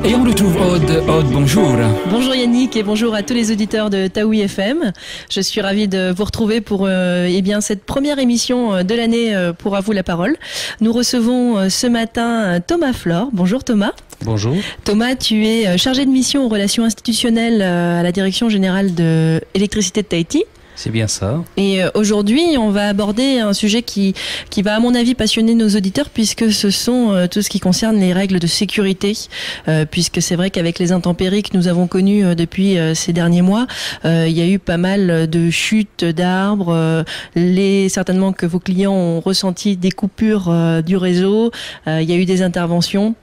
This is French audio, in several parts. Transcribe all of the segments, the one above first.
Et on retrouve Aude. Aude, bonjour. Bonjour Yannick et bonjour à tous les auditeurs de Taoui FM. Je suis ravie de vous retrouver pour cette première émission de l'année pour À vous la parole. Nous recevons ce matin Thomas Flore. Bonjour Thomas. Bonjour. Thomas, tu es chargé de mission aux relations institutionnelles à la Direction générale de l'électricité de Tahiti. C'est bien ça. Et aujourd'hui, on va aborder un sujet qui va, à mon avis, passionner nos auditeurs, puisque ce sont tout ce qui concerne les règles de sécurité, puisque c'est vrai qu'avec les intempéries que nous avons connues depuis ces derniers mois, il y a eu pas mal de chutes d'arbres, certainement que vos clients ont ressenti des coupures du réseau, il y a eu des interventions.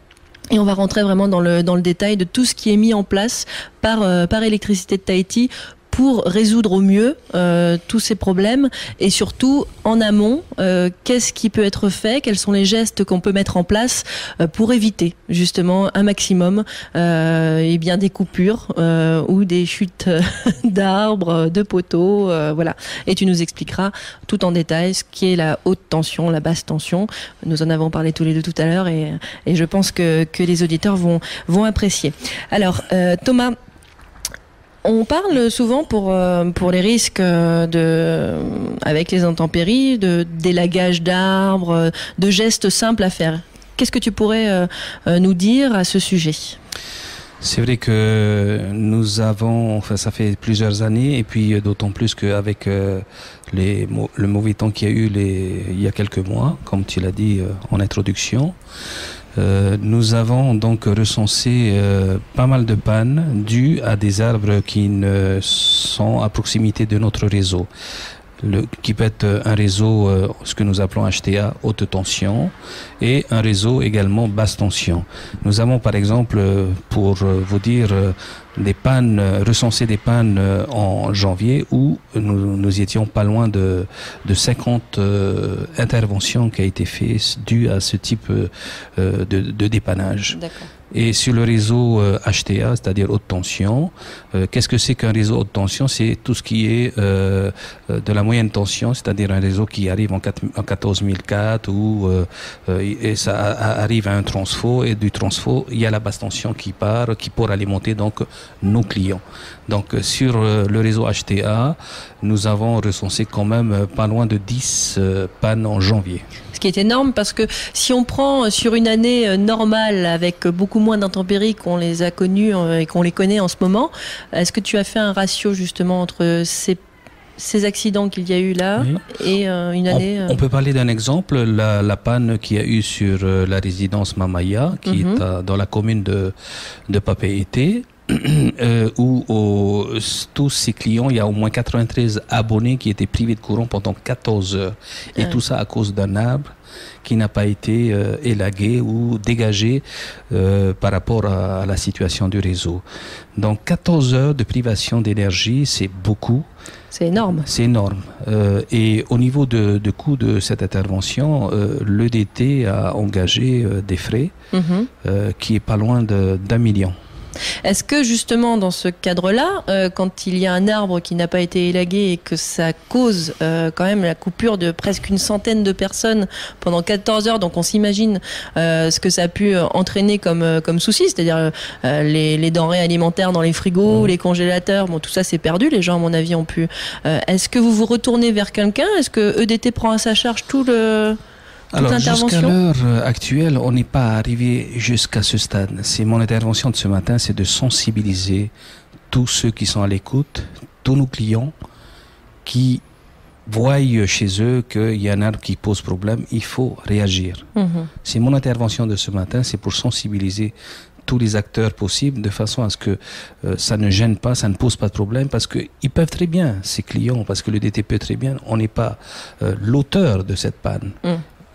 Et on va rentrer vraiment dans le détail de tout ce qui est mis en place par Électricité de Tahiti pour résoudre au mieux tous ces problèmes et surtout en amont, qu'est-ce qui peut être fait, quels sont les gestes qu'on peut mettre en place pour éviter justement un maximum des coupures ou des chutes d'arbres, de poteaux, voilà. Et tu nous expliqueras tout en détail ce qui est la haute tension, la basse tension. Nous en avons parlé tous les deux tout à l'heure et je pense que les auditeurs vont apprécier. Alors Thomas, on parle souvent pour les risques avec les intempéries, d'élagage d'arbres, de gestes simples à faire. Qu'est-ce que tu pourrais nous dire à ce sujet ? C'est vrai que nous avons, ça fait plusieurs années, et puis d'autant plus qu'avec le mauvais temps qu'il y a eu il y a quelques mois, comme tu l'as dit en introduction, nous avons donc recensé pas mal de pannes dues à des arbres qui ne sont à proximité de notre réseau. Qui peut être un réseau, ce que nous appelons HTA, haute tension, et un réseau également basse tension. Nous avons par exemple, pour vous dire, recensé des pannes en janvier où nous étions pas loin de 50 interventions qui a été faites dues à ce type de dépannage. D'accord. Et sur le réseau HTA, c'est-à-dire haute tension, qu'est-ce que c'est qu'un réseau haute tension? C'est tout ce qui est de la moyenne tension, c'est-à-dire un réseau qui arrive en 14004 et ça arrive à un transfo, et du transfo, il y a la basse tension qui part, qui pourra alimenter donc nos clients. Donc sur le réseau HTA, nous avons recensé quand même pas loin de 10 pannes en janvier. Ce qui est énorme, parce que si on prend sur une année normale avec beaucoup moins d'intempéries qu'on les a connues et qu'on les connaît en ce moment, est-ce que tu as fait un ratio justement entre ces accidents qu'il y a eu là et une année On peut parler d'un exemple, la panne qu'il y a eu sur la résidence Mamaya, qui est dans la commune de Papeete. Où tous ces clients, il y a au moins 93 abonnés qui étaient privés de courant pendant 14 heures. Et tout ça à cause d'un arbre qui n'a pas été élagué ou dégagé par rapport à la situation du réseau. Donc 14 heures de privation d'énergie, c'est beaucoup. C'est énorme. C'est énorme. Et au niveau de coût de cette intervention, l'EDT a engagé des frais qui est pas loin d'1 million. Est-ce que justement dans ce cadre-là, quand il y a un arbre qui n'a pas été élagué et que ça cause quand même la coupure de presque une centaine de personnes pendant 14 heures, donc on s'imagine ce que ça a pu entraîner comme souci, c'est-à-dire les denrées alimentaires dans les frigos, les congélateurs, bon tout ça c'est perdu, les gens à mon avis ont pu... est-ce que vous vous retournez vers quelqu'un? Est-ce que EDT prend à sa charge Alors, jusqu'à l'heure actuelle, on n'est pas arrivé jusqu'à ce stade. Mon intervention de ce matin, c'est de sensibiliser tous ceux qui sont à l'écoute, tous nos clients qui voient chez eux qu'il y a un arbre qui pose problème, il faut réagir. C'est mon intervention de ce matin, c'est pour sensibiliser tous les acteurs possibles de façon à ce que ça ne gêne pas, ça ne pose pas de problème, parce qu'ils peuvent très bien, ces clients, parce que le DT peut très bien, on n'est pas l'auteur de cette panne.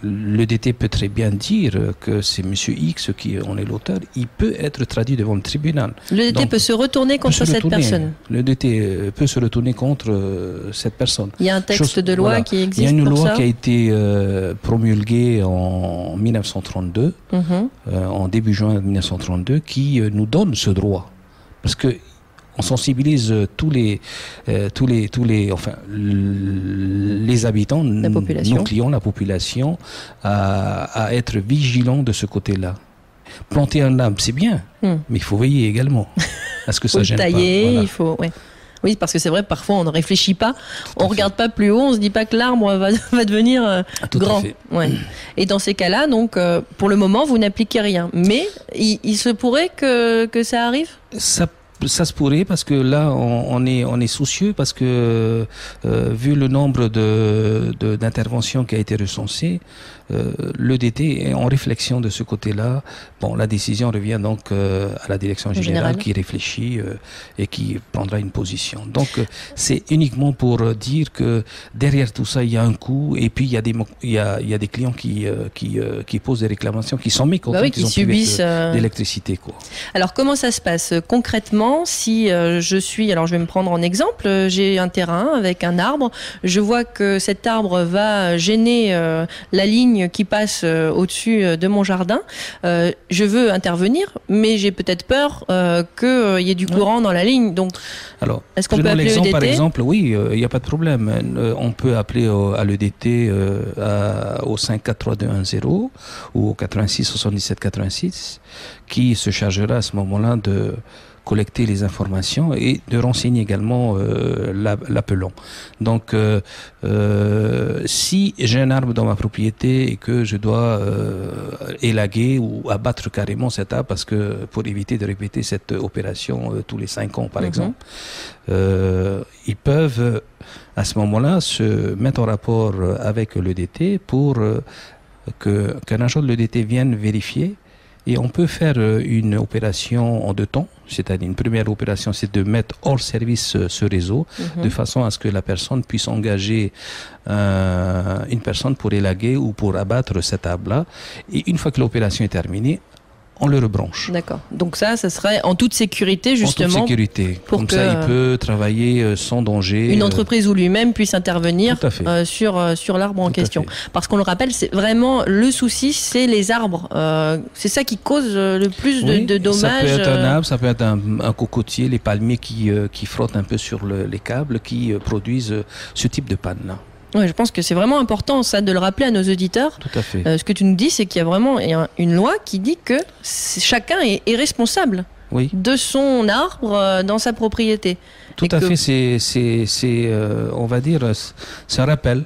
L'EDT peut très bien dire que c'est Monsieur X qui en est l'auteur. Il peut être traduit devant le tribunal. L'EDT peut se retourner contre cette personne. L'EDT peut se retourner contre cette personne. Il y a un texte de loi qui existe. Il y a une pour loi ça qui a été promulguée en 1932, en début juin 1932, qui nous donne ce droit. Parce que on sensibilise tous les habitants, nos clients, la population, à être vigilants de ce côté-là. planter un arbre, c'est bien, mais il faut veiller également à ce que ça gêne pas. Voilà. Il faut... Ouais. Oui, parce que c'est vrai, parfois on ne réfléchit pas, on ne regarde pas plus haut, on ne se dit pas que l'arbre va devenir grand. Ouais. Et dans ces cas-là, donc, pour le moment, vous n'appliquez rien. Mais il se pourrait que ça arrive ? Ça se pourrait parce que là on est soucieux parce que vu le nombre d'interventions qui a été recensé, l'EDT est en réflexion de ce côté-là. Bon, la décision revient donc à la direction générale qui réfléchit et qui prendra une position. Donc c'est uniquement pour dire que derrière tout ça il y a un coût et puis il y a des clients qui posent des réclamations, qui sont mécontents, qui subissent d'électricité quoi. Alors comment ça se passe concrètement? Si alors je vais me prendre en exemple, j'ai un terrain avec un arbre, je vois que cet arbre va gêner la ligne qui passe au-dessus de mon jardin, je veux intervenir, mais j'ai peut-être peur qu'il y ait du courant dans la ligne, donc alors, est-ce qu'on peut appeler l'EDT? Par exemple, oui, il n'y a pas de problème, on peut appeler à l'EDT au 543-210 ou au 86 77 86 qui se chargera à ce moment-là de collecter les informations et de renseigner également l'appelant. Donc, si j'ai un arbre dans ma propriété et que je dois élaguer ou abattre carrément cet arbre parce que pour éviter de répéter cette opération tous les 5 ans, par exemple, ils peuvent à ce moment-là se mettre en rapport avec l'EDT pour qu'un agent de l'EDT vienne vérifier. Et on peut faire une opération en 2 temps, c'est-à-dire une première opération, c'est de mettre hors service ce réseau, de façon à ce que la personne puisse engager une personne pour élaguer ou pour abattre cet arbre-là. Et une fois que l'opération est terminée, on le rebranche. D'accord. Donc ça serait en toute sécurité, justement. En toute sécurité. Comme ça, il peut travailler sans danger. Une entreprise ou lui-même puisse intervenir sur l'arbre en question. Parce qu'on le rappelle, c'est vraiment le souci, c'est les arbres. C'est ça qui cause le plus de dommages. Ça peut être un arbre, ça peut être un cocotier, les palmiers qui frottent un peu sur les câbles, qui produisent ce type de panne-là. Ouais, je pense que c'est vraiment important ça de le rappeler à nos auditeurs. Tout à fait. Ce que tu nous dis, c'est qu'il y a vraiment une loi qui dit que chacun est responsable de son arbre dans sa propriété. Tout à fait, c'est on va dire, c'est un rappel.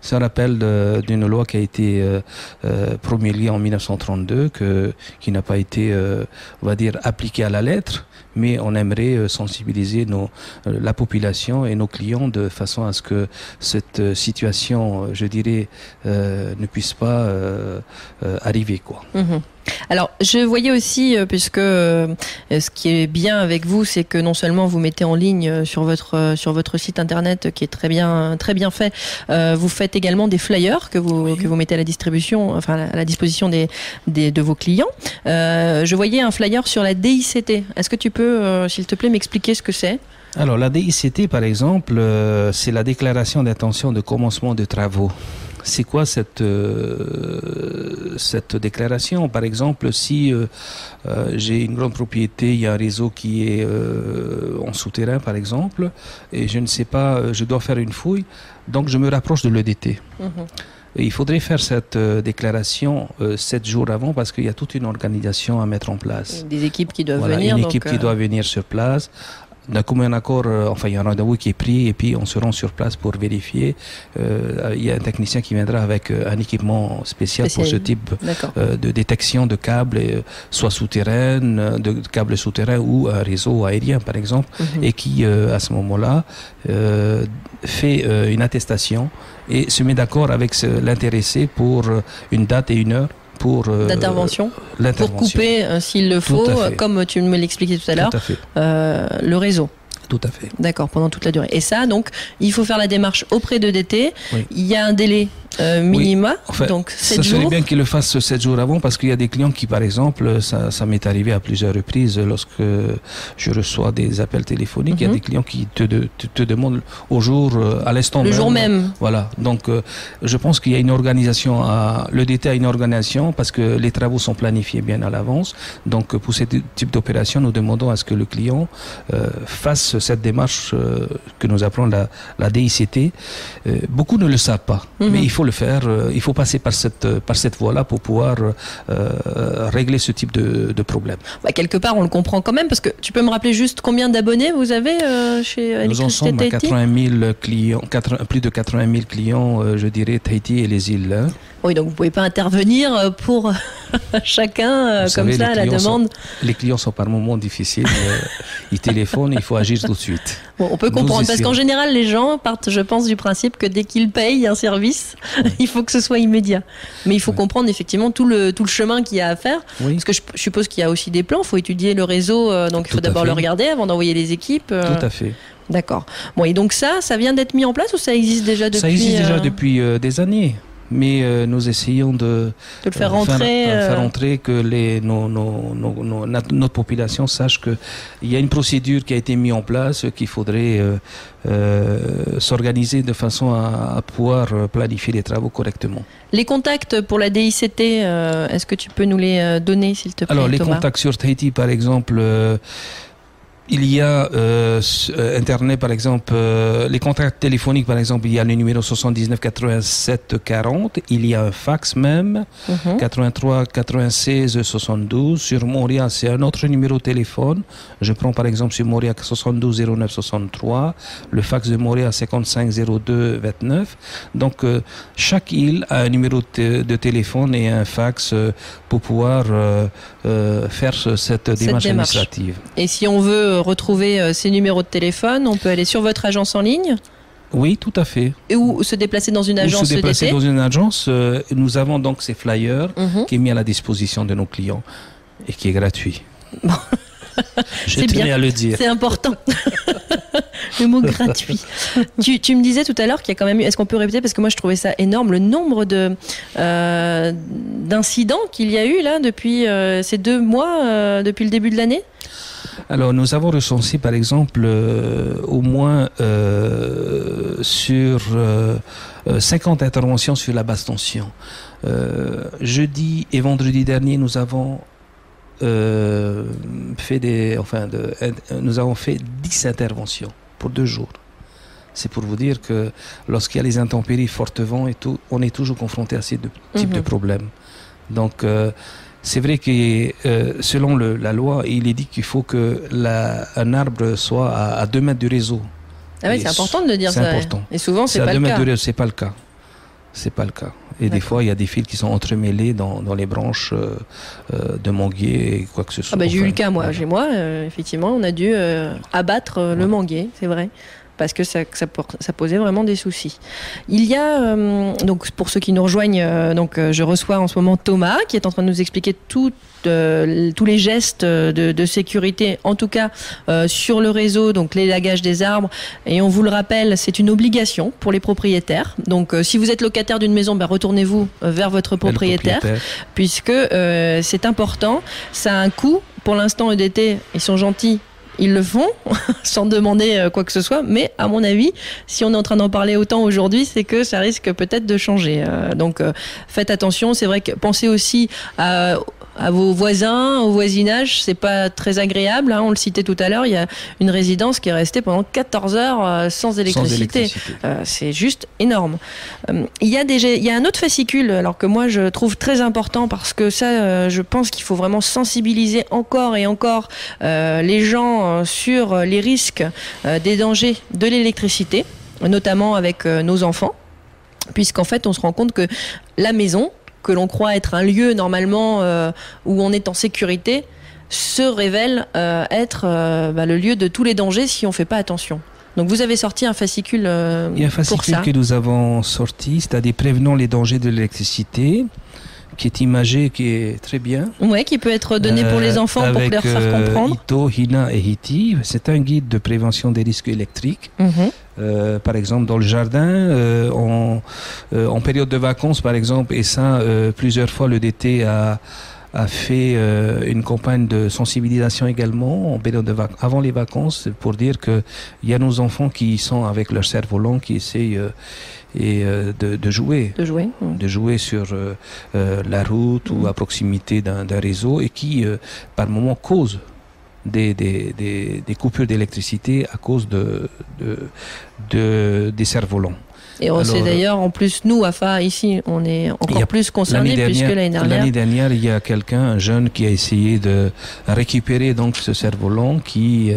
C'est un rappel d'une loi qui a été promulguée en 1932, qui n'a pas été, on va dire, appliquée à la lettre, mais on aimerait sensibiliser la population et nos clients de façon à ce que cette situation, je dirais, ne puisse pas arriver, quoi. Alors, je voyais aussi, puisque ce qui est bien avec vous, c'est que non seulement vous mettez en ligne sur votre site internet, qui est très bien fait, vous faites également des flyers que vous mettez à la distribution, enfin à la disposition de vos clients. Je voyais un flyer sur la DICT. Est-ce que tu peux, s'il te plaît, m'expliquer ce que c'est ? Alors, la DICT, par exemple, c'est la déclaration d'intention de commencement de travaux. C'est quoi cette déclaration? Par exemple, si j'ai une grande propriété, il y a un réseau qui est en souterrain, par exemple, et je ne sais pas, je dois faire une fouille, donc je me rapproche de l'EDT. Il faudrait faire cette déclaration 7 jours avant parce qu'il y a toute une organisation à mettre en place. Des équipes qui doivent venir. Une équipe qui doit venir sur place. D'un commun accord, enfin il y a un rendez-vous qui est pris et puis on se rend sur place pour vérifier. Il y a un technicien qui viendra avec un équipement spécial pour ce type de détection de câbles, soit souterraines, de câbles souterrains ou un réseau aérien par exemple, et qui à ce moment-là fait une attestation et se met d'accord avec l'intéressé pour une date et une heure d'intervention, pour couper s'il le faut, comme tu me l'expliquais tout à l'heure, le réseau. Tout à fait. D'accord, pendant toute la durée. Et ça, donc, il faut faire la démarche auprès d'EDT. Il y a un délai minima, donc 7 jours. Ça serait bien qu'il le fasse 7 jours avant parce qu'il y a des clients qui, par exemple, ça m'est arrivé à plusieurs reprises lorsque je reçois des appels téléphoniques, il y a des clients qui te demandent au jour, à l'instant même. Le jour même. Voilà. Donc, je pense qu'il y a une organisation, l'EDT a une organisation parce que les travaux sont planifiés bien à l'avance. Donc, pour ce type d'opération, nous demandons à ce que le client fasse cette démarche que nous appelons la DICT. Beaucoup ne le savent pas, mais il faut le faire, il faut passer par cette voie-là pour pouvoir régler ce type de problème. Bah, quelque part, on le comprend quand même, parce que tu peux me rappeler juste combien d'abonnés vous avez chez Électricité Nous en sommes à 80 000 clients, plus de 80 000 clients, je dirais, Tahiti et les îles. Hein. Oui, donc vous ne pouvez pas intervenir pour chacun comme ça à la demande. Les clients sont par moments difficiles. Ils téléphonent, il faut agir tout de suite. Bon, on peut comprendre, parce qu'en général, les gens partent, je pense, du principe que dès qu'ils payent un service, il faut que ce soit immédiat. Mais il faut comprendre effectivement tout le chemin qu'il y a à faire. Oui. Parce que je suppose qu'il y a aussi des plans, il faut étudier le réseau, donc il faut d'abord le regarder avant d'envoyer les équipes. Tout à fait. D'accord. Bon, et donc ça vient d'être mis en place ou ça existe déjà depuis... Ça existe déjà depuis des années. Mais nous essayons de le faire rentrer, que notre population sache qu'il y a une procédure qui a été mise en place, qu'il faudrait s'organiser de façon à pouvoir planifier les travaux correctement. Les contacts pour la DICT, est-ce que tu peux nous les donner, s'il te plaît, Alors, les Thomas? contacts sur Tahiti, par exemple... il y a Internet, par exemple, les contacts téléphoniques, par exemple, il y a le numéro 79 87 40. Il y a un fax même, 83 96 72. Sur Montréal, c'est un autre numéro de téléphone. Je prends par exemple sur Montréal 72 09 63. Le fax de Montréal 55 02 29. Donc, chaque île a un numéro de téléphone et un fax pour pouvoir faire cette démarche administrative. Et si on veut retrouver ces numéros de téléphone, on peut aller sur votre agence en ligne? Oui, tout à fait. Et ou se déplacer dans une agence? Ou se déplacer dans une agence. Nous avons donc ces flyers qui est mis à la disposition de nos clients et qui est gratuit. Bon. Je tenais à le dire. C'est important. Le mot gratuit. Tu me disais tout à l'heure qu'il y a quand même eu... Est-ce qu'on peut répéter? Parce que moi, je trouvais ça énorme, le nombre d'incidents qu'il y a eu là depuis ces 2 mois, depuis le début de l'année. Alors, nous avons recensé, par exemple, au moins sur 50 interventions sur la basse tension. Jeudi et vendredi dernier, nous avons nous avons fait 10 interventions pour 2 jours. C'est pour vous dire que lorsqu'il y a les intempéries, forte vent et tout, on est toujours confronté à ces types de problèmes. Donc, c'est vrai que selon la loi, il est dit qu'il faut que un arbre soit à 2 mètres du réseau. Ah oui, c'est important de le dire. C'est important. Et souvent, c'est pas le cas. À 2 mètres du réseau, c'est pas le cas. C'est pas le cas. Et des fois, il y a des fils qui sont entremêlés dans les branches de manguier et quoi que ce soit. J'ai eu le cas, moi. Effectivement, on a dû abattre le manguier, c'est vrai. Parce que ça posait vraiment des soucis. Il y a, donc pour ceux qui nous rejoignent, je reçois en ce moment Thomas, qui est en train de nous expliquer tous les gestes de sécurité, en tout cas sur le réseau, donc l'élagage des arbres. Et on vous le rappelle, c'est une obligation pour les propriétaires. Donc si vous êtes locataire d'une maison, retournez-vous vers votre propriétaire, puisque c'est important. Ça a un coût. Pour l'instant, EDT, ils sont gentils. Ils le font sans demander quoi que ce soit, mais à mon avis, si on est en train d'en parler autant aujourd'hui, c'est que ça risque peut-être de changer. Donc faites attention, c'est vrai que pensez aussi à vos voisins, au voisinage, c'est pas très agréable, on le citait tout à l'heure, il y a une résidence qui est restée pendant 14 heures sans électricité. C'est juste énorme. Il y a un autre fascicule, alors que moi je trouve très important, parce que ça, je pense qu'il faut vraiment sensibiliser encore et encore les gens sur les risques des dangers de l'électricité, notamment avec nos enfants, puisqu'en fait on se rend compte que la maison, que l'on croit être un lieu normalement où on est en sécurité, se révèle être le lieu de tous les dangers si on ne fait pas attention. Donc vous avez sorti un fascicule pour ça. Il y a un fascicule que nous avons sorti, c'est-à-dire prévenant les dangers de l'électricité, qui est imagé, qui est très bien. Oui, qui peut être donné pour les enfants pour leur faire comprendre. Ito, Hina et Hiti, c'est un guide de prévention des risques électriques. Par exemple, dans le jardin, en période de vacances, par exemple, et ça, plusieurs fois, le DT a fait une campagne de sensibilisation également en période avant les vacances, pour dire que il y a nos enfants qui sont avec leur cerf-volant, qui essayent de jouer sur la route ou à proximité d'un réseau, et qui par moment causent des coupures d'électricité à cause des cerfs-volants. Et on sait d'ailleurs, en plus, nous, AFA, ici, on est encore plus concernés, puisque l'année dernière, il y a un jeune qui a essayé de récupérer donc ce cerf-volant qui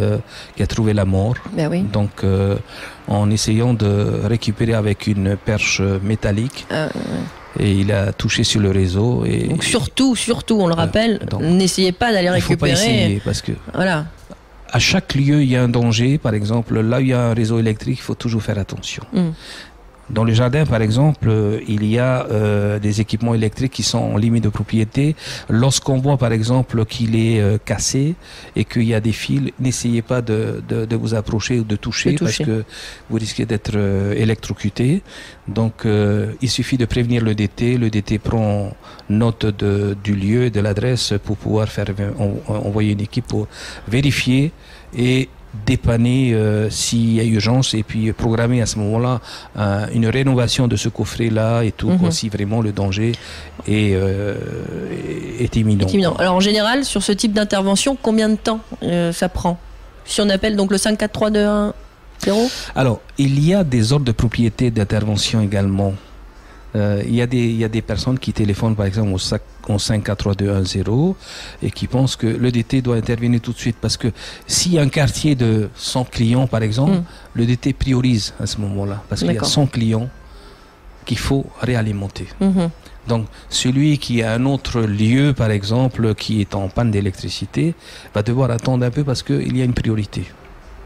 a trouvé la mort. Ben oui. Donc, en essayant de récupérer avec une perche métallique. Et il a touché sur le réseau. Et, donc surtout, on le rappelle, n'essayez pas d'aller récupérer. Il ne faut pas essayer, parce que voilà. À chaque lieu, il y a un danger. Par exemple, là où il y a un réseau électrique, il faut toujours faire attention. Dans le jardin, par exemple, il y a des équipements électriques qui sont en limite de propriété. Lorsqu'on voit, par exemple, qu'il est cassé et qu'il y a des fils, n'essayez pas de vous approcher ou de toucher, parce que vous risquez d'être électrocuté. Donc, il suffit de prévenir le DT. Le DT prend note du lieu et de l'adresse pour pouvoir envoyer une équipe pour vérifier et dépanner s'il y a urgence, et puis programmer à ce moment-là une rénovation de ce coffret-là et tout, si vraiment le danger est imminent. Alors en général, sur ce type d'intervention, combien de temps ça prend? Si on appelle donc le 54321 0? Alors, il y a des ordres de propriété d'intervention également. Il y a des personnes qui téléphonent par exemple au 54321 et qui pensent que le DT doit intervenir tout de suite, parce que s'il y a un quartier de 100 clients par exemple, le DT priorise à ce moment-là, parce qu'il y a 100 clients qu'il faut réalimenter. Donc celui qui a un autre lieu par exemple qui est en panne d'électricité va devoir attendre un peu, parce qu'il y a une priorité.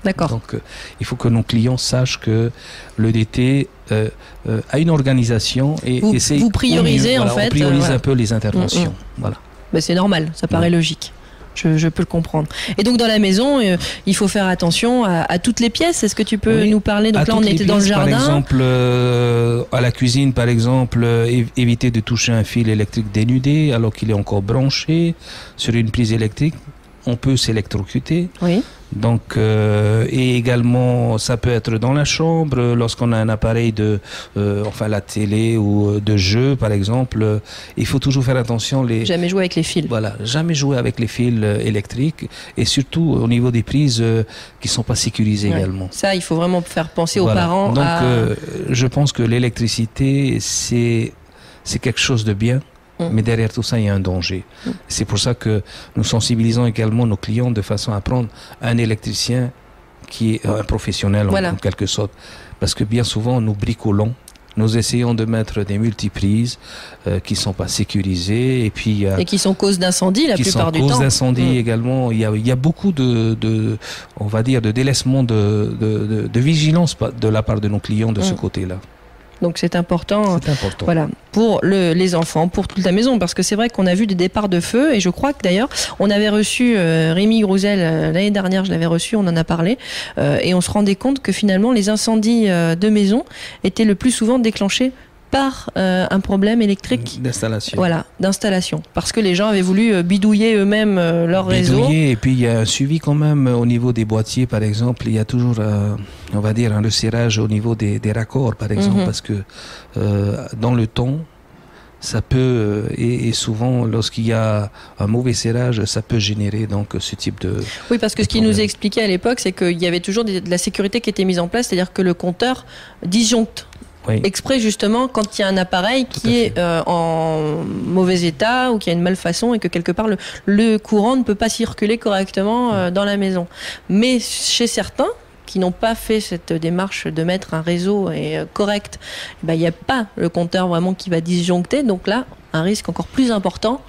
D'accord. Donc, il faut que nos clients sachent que le DT a une organisation et vous priorisez en fait. On priorise un peu les interventions. Voilà. Ben, c'est normal, ça paraît logique. Je peux le comprendre. Et donc dans la maison, il faut faire attention à toutes les pièces. Est-ce que tu peux nous parler? Donc là, on était dans le jardin. Par exemple, à la cuisine, par exemple, éviter de toucher un fil électrique dénudé alors qu'il est encore branché sur une prise électrique. On peut s'électrocuter. Oui. Donc, et également, ça peut être dans la chambre, lorsqu'on a un appareil la télé ou de jeu, par exemple. Il faut toujours faire attention. Jamais jouer avec les fils. Voilà, jamais jouer avec les fils électriques, et surtout au niveau des prises qui sont pas sécurisées également. Ça, il faut vraiment faire penser aux parents. Donc, je pense que l'électricité, c'est quelque chose de bien. Mais derrière tout ça, il y a un danger. C'est pour ça que nous sensibilisons également nos clients de façon à prendre un électricien qui est un professionnel en quelque sorte. Parce que bien souvent, nous bricolons, nous essayons de mettre des multiprises qui ne sont pas sécurisées. Et qui sont cause d'incendie la plupart du temps. Cause d'incendie également. Il y a beaucoup on va dire, de délaissement de vigilance de la part de nos clients de ce côté-là. Donc c'est important, voilà, pour les enfants, pour toute la maison, parce que c'est vrai qu'on a vu des départs de feu, et je crois que d'ailleurs on avait reçu Rémi Grouzel l'année dernière, je l'avais reçu, on en a parlé, et on se rendait compte que finalement les incendies de maison étaient le plus souvent déclenchés par un problème électrique d'installation, parce que les gens avaient voulu bidouiller eux-mêmes leur réseau. Et puis il y a un suivi quand même au niveau des boîtiers, par exemple. Il y a toujours on va dire un resserrage au niveau des raccords, par exemple, parce que dans le temps ça peut, et souvent lorsqu'il y a un mauvais serrage, ça peut générer donc ce type de... Oui, parce que ce qu'il nous expliquait à l'époque, c'est qu'il y avait toujours de la sécurité qui était mise en place, c'est-à-dire que le compteur disjoncte. Exprès justement quand il y a un appareil qui est en mauvais état ou qui a une malfaçon, et que quelque part le courant ne peut pas circuler correctement dans la maison. Mais chez certains qui n'ont pas fait cette démarche de mettre un réseau correct, il n'y a pas le compteur vraiment qui va disjoncter, donc là un risque encore plus important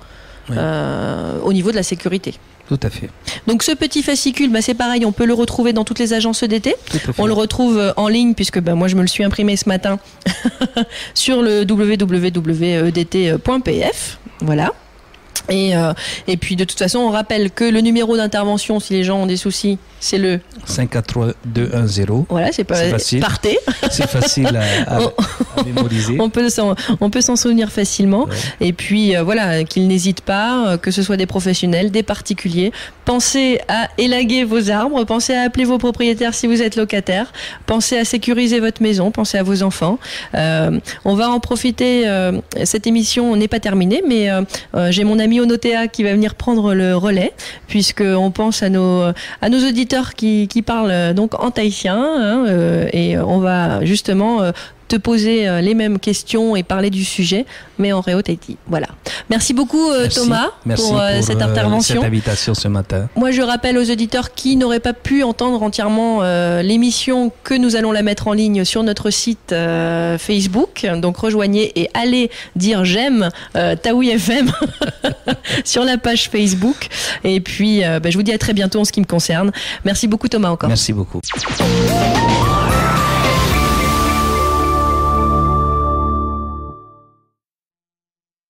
au niveau de la sécurité. Tout à fait. Donc ce petit fascicule, c'est pareil, on peut le retrouver dans toutes les agences EDT. On le retrouve en ligne, puisque moi je me le suis imprimé ce matin sur le www.edt.pf. Voilà. Et puis de toute façon, on rappelle que le numéro d'intervention, si les gens ont des soucis, c'est le 54321 Voilà, c'est facile. Partez. C'est facile à mémoriser. On peut s'en souvenir facilement. Ouais. Et puis voilà, qu'ils n'hésitent pas, que ce soit des professionnels, des particuliers. Pensez à élaguer vos arbres, pensez à appeler vos propriétaires si vous êtes locataire, pensez à sécuriser votre maison, pensez à vos enfants. On va en profiter. Cette émission n'est pas terminée, mais j'ai mon ami Onotea qui va venir prendre le relais, puisqu'on pense à nos auditeurs qui parlent donc en tahitien, et on va justement te poser les mêmes questions et parler du sujet, mais en Réo-Tahiti. Voilà. Merci beaucoup Thomas pour cette intervention. Cette invitation ce matin. Moi, je rappelle aux auditeurs qui n'auraient pas pu entendre entièrement l'émission que nous allons la mettre en ligne sur notre site Facebook. Donc rejoignez et allez dire j'aime Taoui FM sur la page Facebook. Et puis je vous dis à très bientôt en ce qui me concerne. Merci beaucoup Thomas encore. Merci beaucoup.